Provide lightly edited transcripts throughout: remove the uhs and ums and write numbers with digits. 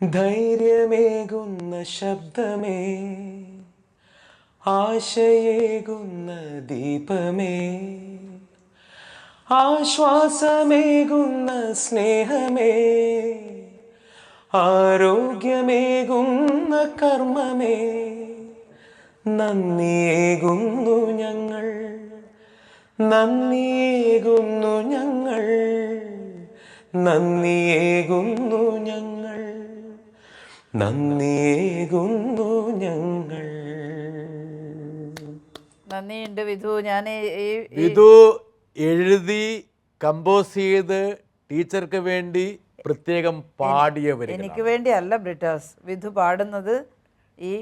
ധൈര്യമേകുന്ന ശബ്ദമേ, ആശയേകുന്ന ദീപമേ, ആശ്വാസമേകുന്ന സ്നേഹമേ, ആരോഗ്യമേകുന്ന കർമ്മമേ, നന്ദിയേകുന്നു ഞങ്ങൾ, നന്ദിയേകുന്നു ഞങ്ങൾ, നന്ദിയേകുന്നു ഞങ്ങൾ, നന്ദിയേകുന്നു ഞങ്ങൾ. നന്ദിയുണ്ട് വിധു. ഞാൻ വിധു എഴുതി കമ്പോസ് ചെയ്ത് ടീച്ചർക്ക് വേണ്ടി പ്രത്യേകം പാടിയവർ. എനിക്ക് വേണ്ടി അല്ല ബ്രിട്ടാസ്, വിധു പാടുന്നത് ഈ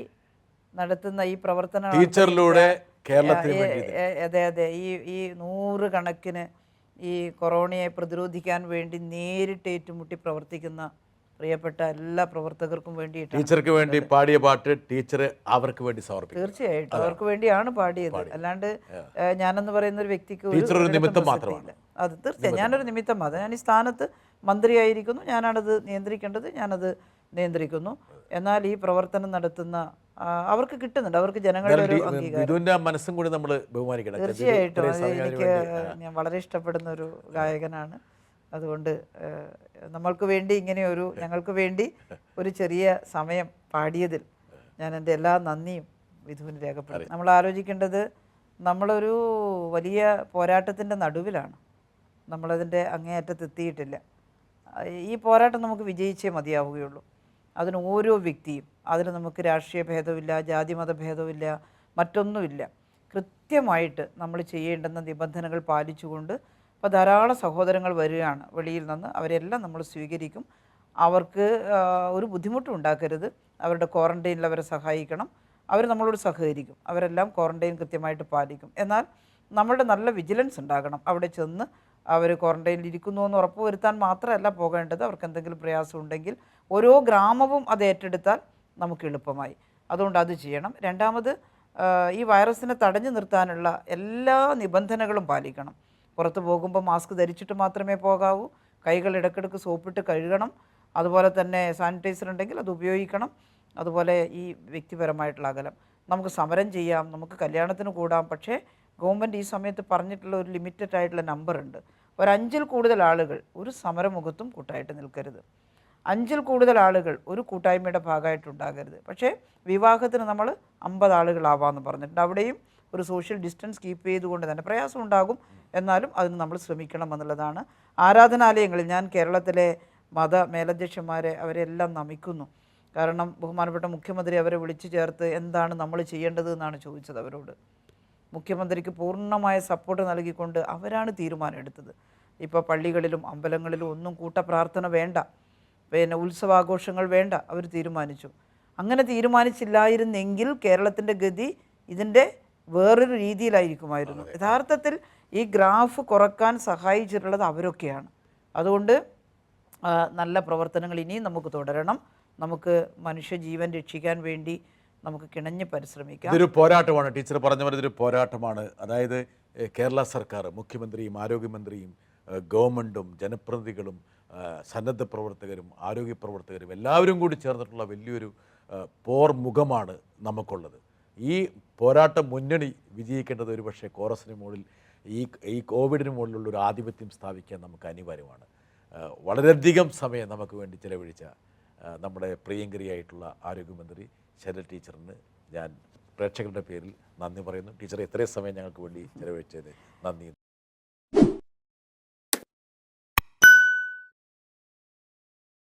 നടത്തുന്ന ഈ പ്രവർത്തനം ടീച്ചറിലൂടെ കേരളത്തിന് വേണ്ടി. അതെ അതെ, ഈ നൂറുകണക്കിന് ഈ കൊറോണയെ പ്രതിരോധിക്കാൻ വേണ്ടി നേരിട്ട് ഏറ്റുമുട്ടി പ്രവർത്തിക്കുന്ന പ്രിയപ്പെട്ട എല്ലാ പ്രവർത്തകർക്കും വേണ്ടിയിട്ട് ടീച്ചർക്ക് വേണ്ടി പാടിയ പാട്ട് ടീച്ചർ അവർക്ക് വേണ്ടി സമർപ്പിക്കും. തീർച്ചയായിട്ടും അവർക്ക് വേണ്ടിയാണ് പാടിയത്. അല്ലാണ്ട് ഞാനെന്ന് പറയുന്ന ഒരു വ്യക്തിക്ക് ഒരു നിമിത്തം മാത്രമാണ് അത്. തീർച്ചയായും ഞാനൊരു നിമിത്തം. അത് ഞാൻ ഈ സ്ഥാനത്ത് മന്ത്രിയായിരിക്കുന്നു, ഞാനാണത് നിയന്ത്രിക്കേണ്ടത്, ഞാനത് നിയന്ത്രിക്കുന്നു. എന്നാൽ ഈ പ്രവർത്തനം നടത്തുന്ന അവർക്ക് കിട്ടുന്നുണ്ട്, അവർക്ക് ജനങ്ങളുടെ ഒരു അംഗീകാരം. മനസ്സും കൂടി നമ്മൾ ബഹുമാനിക്കണം. തീർച്ചയായിട്ടും എനിക്ക് ഞാൻ വളരെ ഇഷ്ടപ്പെടുന്ന ഒരു ഗായകനാണ്. അതുകൊണ്ട് നമ്മൾക്ക് വേണ്ടി ഞങ്ങൾക്ക് വേണ്ടി ഒരു ചെറിയ സമയം പാടിയതിൽ ഞാൻ എൻ്റെ എല്ലാ നന്ദിയും വിധുവിന് രേഖപ്പെടുത്തും. നമ്മൾ ആലോചിക്കേണ്ടത്, നമ്മളൊരു വലിയ പോരാട്ടത്തിൻ്റെ നടുവിലാണ്, നമ്മളതിൻ്റെ അങ്ങേയറ്റത്തെത്തിയിട്ടില്ല. ഈ പോരാട്ടം നമുക്ക് വിജയിച്ചേ മതിയാവുകയുള്ളൂ. അതിന് ഓരോ വ്യക്തിയും, അതിന് നമുക്ക് രാഷ്ട്രീയ ഭേദമില്ല, ജാതിമത ഭേദമില്ല, മറ്റൊന്നുമില്ല. കൃത്യമായിട്ട് നമ്മൾ ചെയ്യേണ്ടുന്ന നിബന്ധനകൾ പാലിച്ചുകൊണ്ട് ഇപ്പോൾ ധാരാളം സഹോദരങ്ങൾ വരികയാണ് വെളിയിൽ നിന്ന്. അവരെല്ലാം നമ്മൾ സ്വീകരിക്കും. അവർക്ക് ഒരു ബുദ്ധിമുട്ടും ഉണ്ടാക്കരുത്. അവരുടെ ക്വാറൻറ്റൈനിൽ അവരെ സഹായിക്കണം. അവർ നമ്മളോട് സഹകരിക്കും. അവരെല്ലാം ക്വാറൻറ്റൈൻ കൃത്യമായിട്ട് പാലിക്കും. എന്നാൽ നമ്മളുടെ നല്ല വിജിലൻസ് ഉണ്ടാകണം. അവിടെ ചെന്ന് അവർ ക്വാറൻറ്റൈനിൽ ഇരിക്കുന്നു എന്ന് ഉറപ്പ് വരുത്താൻ മാത്രമല്ല പോകേണ്ടത്. അവർക്ക് എന്തെങ്കിലും പ്രയാസം ഉണ്ടെങ്കിൽ ഓരോ ഗ്രാമവും അത് ഏറ്റെടുത്താൽ നമുക്ക് എളുപ്പമായി. അതുകൊണ്ട് അത് ചെയ്യണം. രണ്ടാമത്, ഈ വൈറസിനെ തടഞ്ഞു നിർത്താനുള്ള എല്ലാ നിബന്ധനകളും പാലിക്കണം. പുറത്ത് പോകുമ്പോൾ മാസ്ക് ധരിച്ചിട്ട് മാത്രമേ പോകാവൂ. കൈകൾ ഇടയ്ക്കിടയ്ക്ക് സോപ്പിട്ട് കഴുകണം. അതുപോലെ തന്നെ സാനിറ്റൈസർ ഉണ്ടെങ്കിൽ അത് ഉപയോഗിക്കണം. അതുപോലെ ഈ വ്യക്തിപരമായിട്ടുള്ള അകലം. നമുക്ക് സമരം ചെയ്യാം, നമുക്ക് കല്യാണത്തിന് കൂടാം. പക്ഷേ ഗവൺമെൻറ് ഈ സമയത്ത് പറഞ്ഞിട്ടുള്ള ഒരു ലിമിറ്റഡ് ആയിട്ടുള്ള നമ്പറുണ്ട്. ഒരു 5-ൽ കൂടുതൽ ആളുകൾ ഒരു സമരമുഖത്തും കൂട്ടായിട്ട് നിൽക്കരുത്. 5-ൽ കൂടുതൽ ആളുകൾ ഒരു കൂട്ടായ്മയുടെ ഭാഗമായിട്ടുണ്ടാകരുത്. പക്ഷേ വിവാഹത്തിന് നമ്മൾ 50 ആളുകളാവാമെന്ന് പറഞ്ഞിട്ടുണ്ട്. അവിടെയും ഒരു സോഷ്യൽ ഡിസ്റ്റൻസ് കീപ്പ് ചെയ്തുകൊണ്ട് തന്നെ പ്രയാസം ഉണ്ടാകും. എന്നാലും അതിന് നമ്മൾ ശ്രമിക്കണം എന്നുള്ളതാണ്. ആരാധനാലയങ്ങളിൽ ഞാൻ കേരളത്തിലെ മത മേലധ്യക്ഷന്മാരെ അവരെല്ലാം നമിക്കുന്നു. കാരണം ബഹുമാനപ്പെട്ട മുഖ്യമന്ത്രി അവരെ വിളിച്ചു ചേർത്ത് എന്താണ് നമ്മൾ ചെയ്യേണ്ടത് എന്നാണ് ചോദിച്ചത് അവരോട്. മുഖ്യമന്ത്രിക്ക് പൂർണ്ണമായ സപ്പോർട്ട് നൽകിക്കൊണ്ട് അവരാണ് തീരുമാനം എടുത്തത്. ഇപ്പോൾ പള്ളികളിലും അമ്പലങ്ങളിലും ഒന്നും കൂട്ടപ്രാർത്ഥന വേണ്ട, പിന്നെ ഉത്സവാഘോഷങ്ങൾ വേണ്ട, അവർ തീരുമാനിച്ചു. അങ്ങനെ തീരുമാനിച്ചില്ലായിരുന്നെങ്കിൽ കേരളത്തിൻ്റെ ഗതി ഇതിൻ്റെ വേറൊരു രീതിയിലായിരിക്കുമായിരുന്നു. യഥാർത്ഥത്തിൽ ഈ ഗ്രാഫ് കുറക്കാൻ സഹായിച്ചിട്ടുള്ളത് അവരൊക്കെയാണ്. അതുകൊണ്ട് നല്ല പ്രവർത്തനങ്ങൾ ഇനിയും നമുക്ക് തുടരണം. നമുക്ക് മനുഷ്യജീവൻ രക്ഷിക്കാൻ വേണ്ടി നമുക്ക് കിണഞ്ഞ് പരിശ്രമിക്കാം. ഇതൊരു പോരാട്ടമാണ്. ടീച്ചർ പറഞ്ഞ പോലെ ഇതൊരു പോരാട്ടമാണ്. അതായത് കേരള സർക്കാർ, മുഖ്യമന്ത്രിയും ആരോഗ്യമന്ത്രിയും ഗവൺമെൻറ്റും ജനപ്രതിനിധികളും സന്നദ്ധ പ്രവർത്തകരും ആരോഗ്യ പ്രവർത്തകരും എല്ലാവരും കൂടി ചേർന്നിട്ടുള്ള വലിയൊരു പോർമുഖമാണ് നമുക്കുള്ളത്. ഈ പോരാട്ട മുന്നണി വിജയിക്കേണ്ടത് ഒരുപക്ഷെ കോറസിന് മുകളിൽ ഈ കോവിഡിന് മുകളിലുള്ള ഒരു ആധിപത്യം സ്ഥാപിക്കാൻ നമുക്ക് അനിവാര്യമാണ്. വളരെയധികം സമയം നമുക്ക് വേണ്ടി ചിലവഴിച്ച നമ്മുടെ പ്രിയങ്കരിയായിട്ടുള്ള ആരോഗ്യമന്ത്രി ശൈലജ ടീച്ചറിന് ഞാൻ പ്രേക്ഷകരുടെ പേരിൽ നന്ദി പറയുന്നു. ടീച്ചർ ഇത്രയും സമയം ഞങ്ങൾക്ക് വേണ്ടി ചിലവഴിച്ചത് നന്ദി.